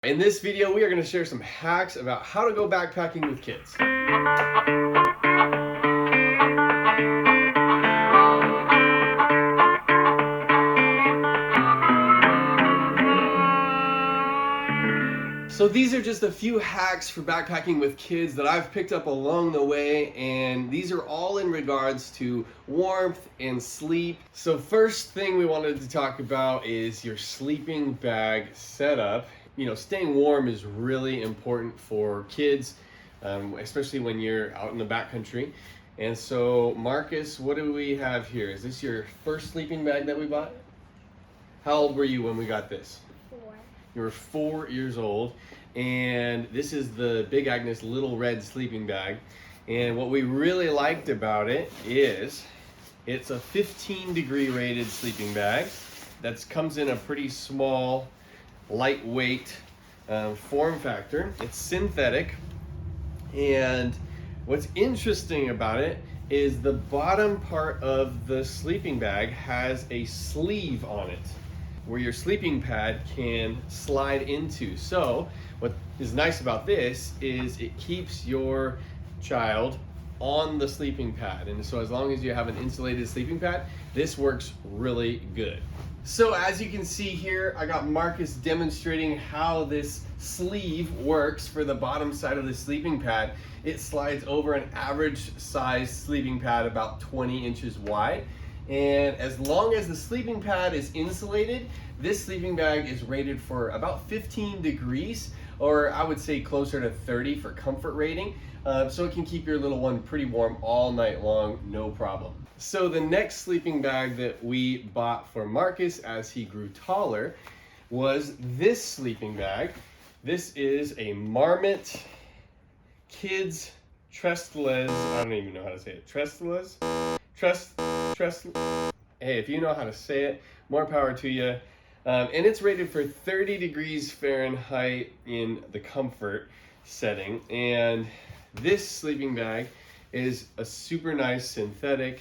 In this video, we are going to share some hacks about how to go backpacking with kids. So these are just a few hacks for backpacking with kids that I've picked up along the way, and these are all in regards to warmth and sleep. So first thing we wanted to talk about is your sleeping bag setup. Staying warm is really important for kids, especially when you're out in the backcountry. And so, Marcus, what do we have here? Is this your first sleeping bag that we bought? How old were you when we got this? 4. You were 4 years old, and this is the Big Agnes Little Red sleeping bag. And what we really liked about it is it's a 15-degree rated sleeping bag that comes in a pretty small, lightweight form factor. It's synthetic, and what's interesting about it is the bottom part of the sleeping bag has a sleeve on it where your sleeping pad can slide into. So what is nice about this is it keeps your child on the sleeping pad, and so as long as you have an insulated sleeping pad, this works really good. So as you can see here, I got Marcus demonstrating how this sleeve works for the bottom side of the sleeping pad. It slides over an average size sleeping pad about 20 inches wide. And as long as the sleeping pad is insulated, this sleeping bag is rated for about 15 degrees, or I would say closer to 30 for comfort rating. So it can keep your little one pretty warm all night long, no problem. So the next sleeping bag that we bought for Marcus as he grew taller was this sleeping bag. This is a Marmot Kids Trestoles. I don't even know how to say it. Trestoles? Hey, if you know how to say it, more power to you. And it's rated for 30 degrees Fahrenheit in the comfort setting. And this sleeping bag is a super nice synthetic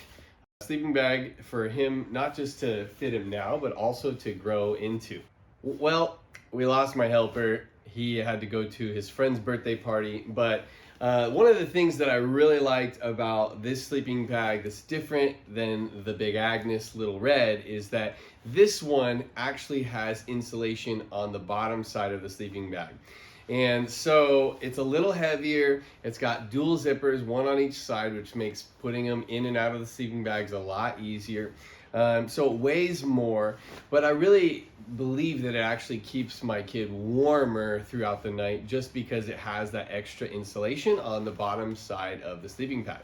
sleeping bag for him, not just to fit him now, but also to grow into. Well, we lost my helper. He had to go to his friend's birthday party, but one of the things that I really liked about this sleeping bag that's different than the Big Agnes Little Red is that this one actually has insulation on the bottom side of the sleeping bag. And so it's a little heavier. It's got dual zippers, one on each side, which makes putting them in and out of the sleeping bags a lot easier. So it weighs more, but I really believe that it actually keeps my kid warmer throughout the night just because it has that extra insulation on the bottom side of the sleeping pad.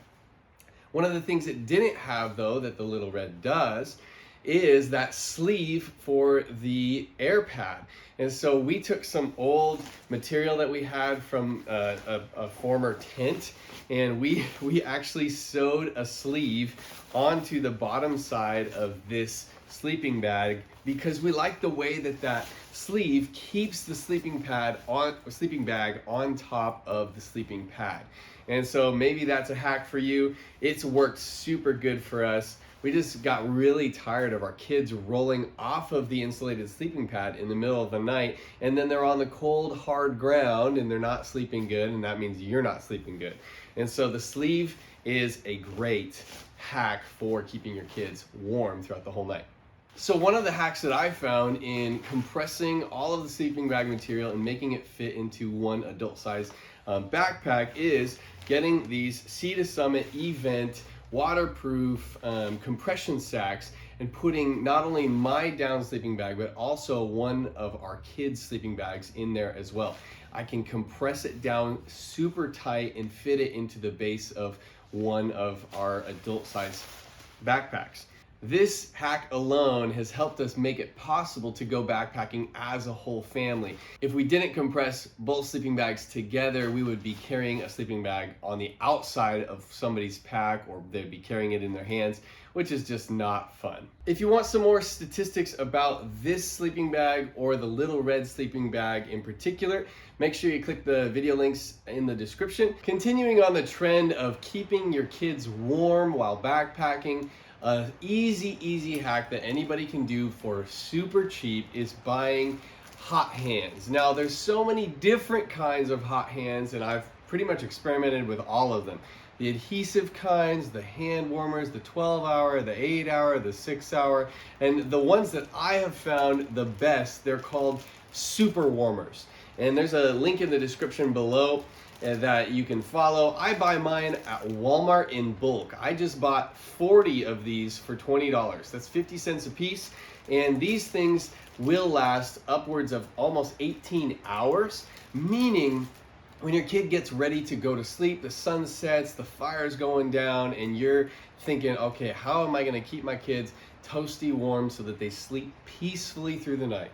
One of the things it didn't have, though, that the Little Red does, is that sleeve for the air pad. And so we took some old material that we had from a former tent, and we actually sewed a sleeve onto the bottom side of this sleeping bag because we like the way that sleeve keeps the sleeping bag on top of the sleeping pad. And so maybe that's a hack for you. It's worked super good for us. We just got really tired of our kids rolling off of the insulated sleeping pad in the middle of the night, and then they're on the cold, hard ground and they're not sleeping good, and that means you're not sleeping good. And so the sleeve is a great hack for keeping your kids warm throughout the whole night. So one of the hacks that I found in compressing all of the sleeping bag material and making it fit into one adult size backpack is getting these Sea to Summit Event waterproof compression sacks and putting not only my down sleeping bag but also one of our kids' sleeping bags in there as well. I can compress it down super tight and fit it into the base of one of our adult size backpacks. This hack alone has helped us make it possible to go backpacking as a whole family. If we didn't compress both sleeping bags together, we would be carrying a sleeping bag on the outside of somebody's pack, or they'd be carrying it in their hands, which is just not fun. If you want some more statistics about this sleeping bag or the Little Red sleeping bag in particular, make sure you click the video links in the description. Continuing on the trend of keeping your kids warm while backpacking, an easy hack that anybody can do for super cheap is buying hot hands. Now there's so many different kinds of hot hands, and I've pretty much experimented with all of them. The adhesive kinds, the hand warmers, the 12-hour, the 8-hour, the 6-hour, and the ones that I have found the best, they're called super warmers. And there's a link in the description below that you can follow. I buy mine at Walmart in bulk. I just bought 40 of these for $20. That's 50 cents a piece. And these things will last upwards of almost 18 hours, meaning when your kid gets ready to go to sleep, the sun sets, the fire's going down, and you're thinking, okay, how am I going to keep my kids toasty warm so that they sleep peacefully through the night?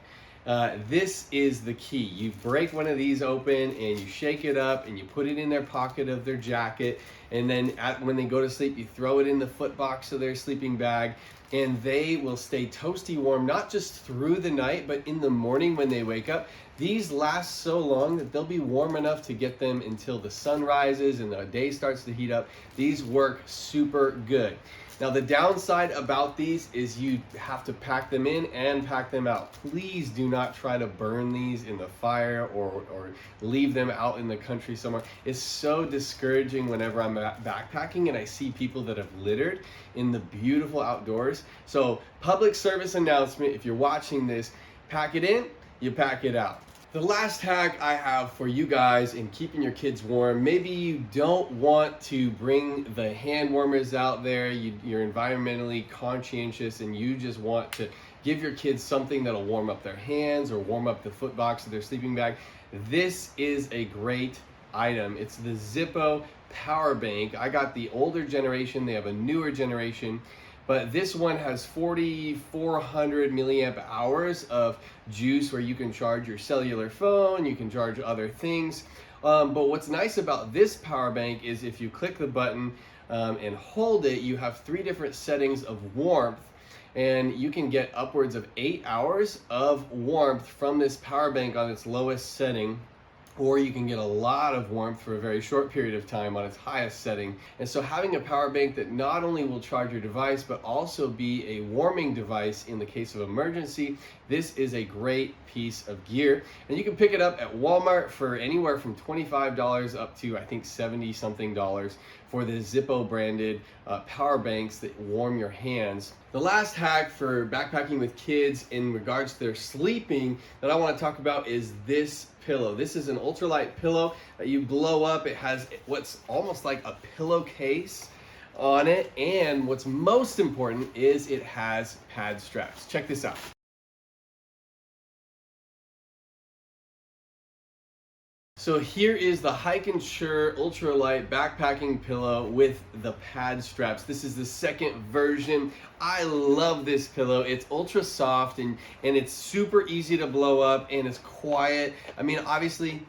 This is the key. You break one of these open and you shake it up and you put it in their pocket of their jacket, and then when they go to sleep, you throw it in the foot box of their sleeping bag, and they will stay toasty warm, not just through the night, but in the morning when they wake up. These last so long that they'll be warm enough to get them until the sun rises and the day starts to heat up. These work super good. Now the downside about these is you have to pack them in and pack them out. Please do not try to burn these in the fire or leave them out in the country somewhere. It's so discouraging whenever I'm backpacking and I see people that have littered in the beautiful outdoors. So public service announcement, if you're watching this, pack it in, you pack it out. The last hack I have for you guys in keeping your kids warm, maybe you don't want to bring the hand warmers out there, you're environmentally conscientious and you just want to give your kids something that'll warm up their hands or warm up the foot box of their sleeping bag. This is a great item. It's the Zippo Power Bank. I got the older generation, they have a newer generation. But this one has 4,400 milliamp hours of juice where you can charge your cellular phone, you can charge other things. But what's nice about this power bank is if you click the button and hold it, you have 3 different settings of warmth, and you can get upwards of 8 hours of warmth from this power bank on its lowest setting. Or you can get a lot of warmth for a very short period of time on its highest setting. And so having a power bank that not only will charge your device, but also be a warming device in the case of emergency, this is a great piece of gear. And you can pick it up at Walmart for anywhere from $25 up to, I think, 70 something dollars for the Zippo branded power banks that warm your hands. The last hack for backpacking with kids in regards to their sleeping that I want to talk about is this pillow. This is an ultralight pillow that you blow up. It has what's almost like a pillowcase on it, and what's most important is it has pad straps. Check this out. So here is the Hike and Sure ultralight backpacking pillow with the pad straps. This is the second version. I love this pillow. It's ultra soft and it's super easy to blow up and it's quiet. I mean, obviously,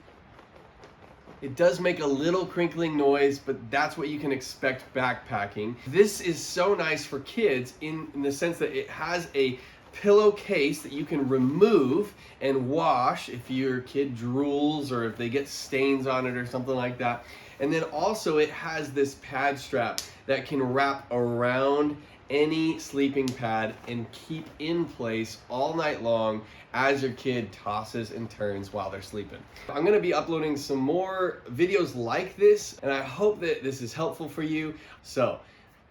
it does make a little crinkling noise, but that's what you can expect backpacking. This is so nice for kids in the sense that it has a pillowcase that you can remove and wash if your kid drools or if they get stains on it or something like that. And then also it has this pad strap that can wrap around any sleeping pad and keep in place all night long as your kid tosses and turns while they're sleeping. I'm going to be uploading some more videos like this, and I hope that this is helpful for you. So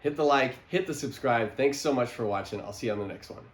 hit the like, hit the subscribe. Thanks so much for watching. I'll see you on the next one.